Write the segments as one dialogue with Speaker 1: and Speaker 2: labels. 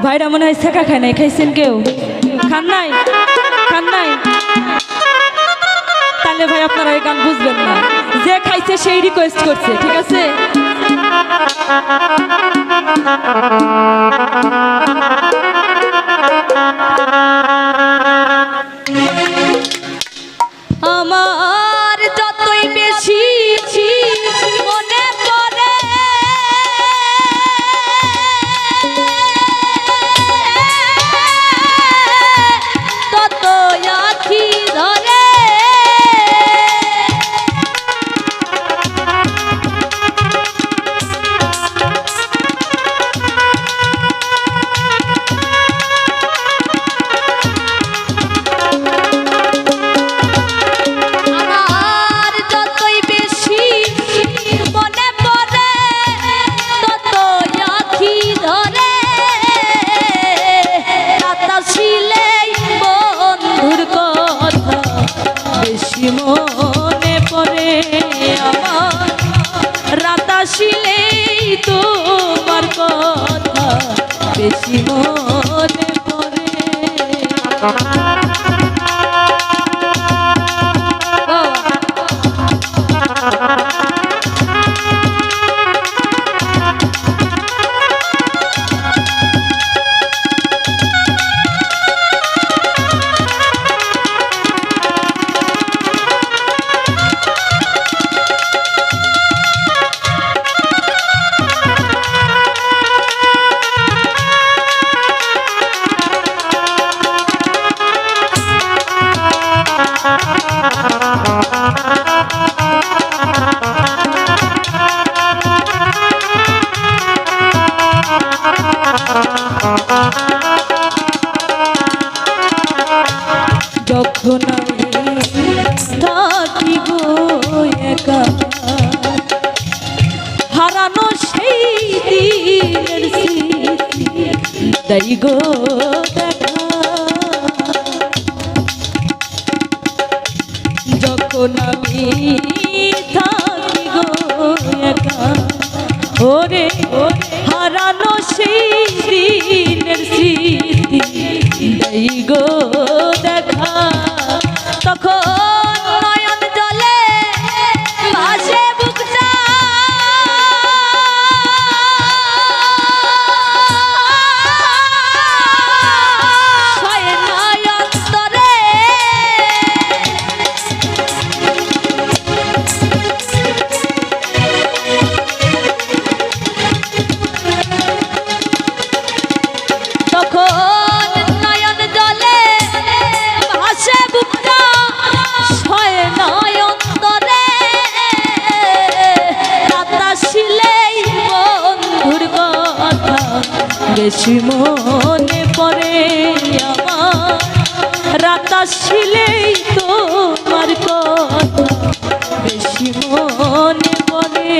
Speaker 1: ভাইরা মনে হয় শেখা খায় নাই, খাইছেন কেউ? খান নাই? খান নাই? তাহলে ভাই আপনারা এই গান বুঝবেন না। যে খাইছে সেই রিকোয়েস্ট করছে, ঠিক আছে? আমার যতই বেশি মনে পড়ে ততই আঁখি ধরে মনে পড়ে আমার রাত আসিলেই তোমার কথা বেশি মনে পড়ে। যখন আমি থাকি গো একা হারানো সেই দিনের স্মৃতি তাই গো দেখা। যখন আমি থাকি গো একা ওরে হারানো সেই দিনের স্মৃতি তাই গো দেখা। তখন নয়ন জলে ভাসে বুকটা নয়ন্তরে তখন বেশি মনে পড়ে আমার রাত আসিলেই তোমার কথা বেশি মনে পড়ে।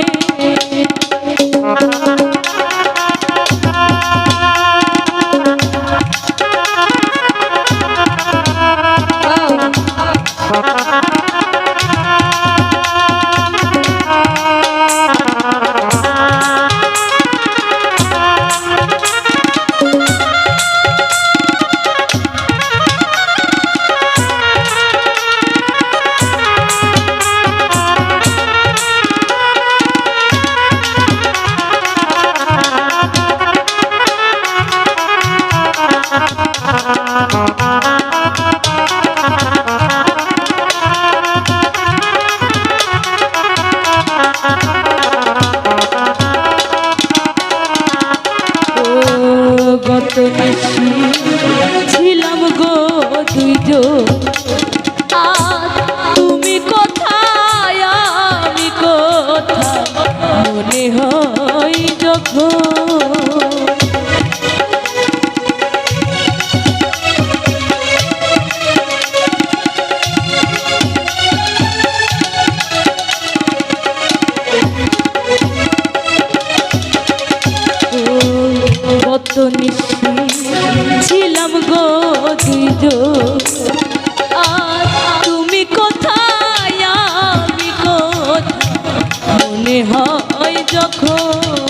Speaker 1: যখন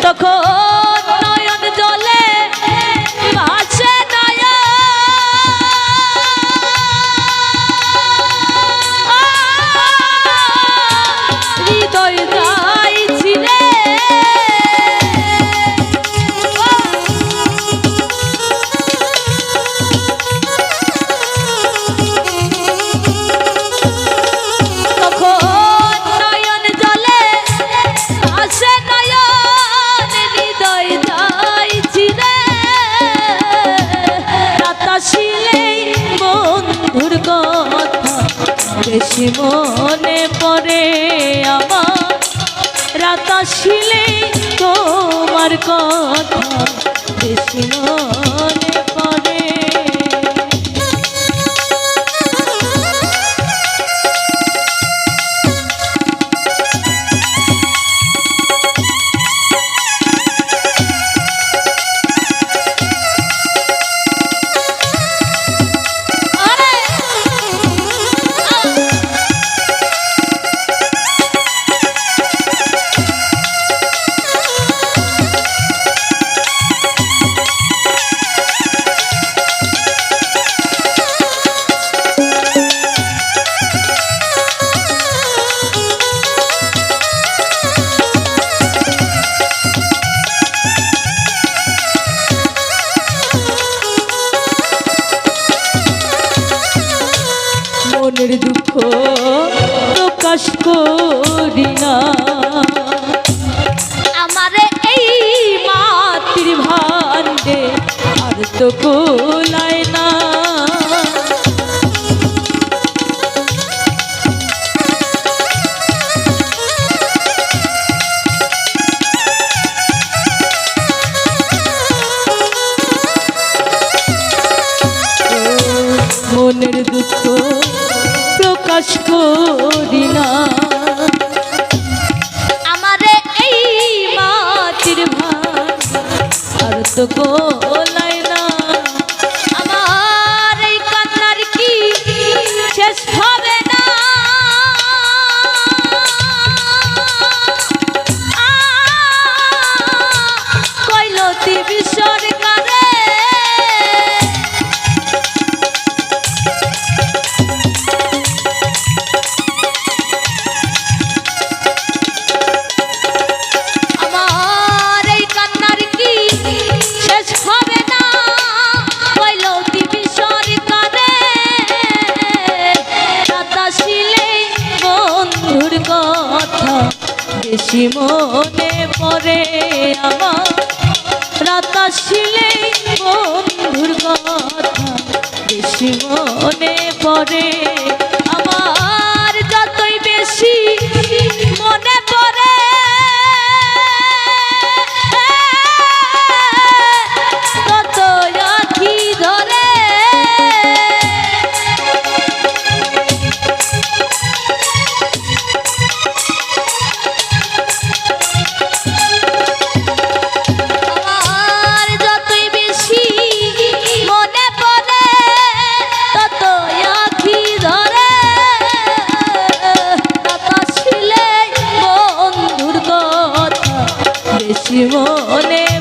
Speaker 1: তখন নয়ন জলে ভাসে হৃদয় যাইছি রে বেশি মনে পড়ে আমার রাত আসিলে তোমার কথা বেশি মনে পড়ে মনের দুঃখ প্রকাশ করি না আমারে এই মাতৃ ভাণ্ডে আর তো কোলায় না মনের দুঃখ প্রকাশ করি না আমারে এই মাটির ভার আর তো গোলায় না আমার এই কান্নার কি শেষ হবে না কইলতি বিসরকারে বেশি মনে পড়ে আমার রাত আসিলে বন্ধুর কথা বেশি মনে পড়ে আমার যতই বেশি মনে পড়ে তত আঁখি ধরে বেশি মনে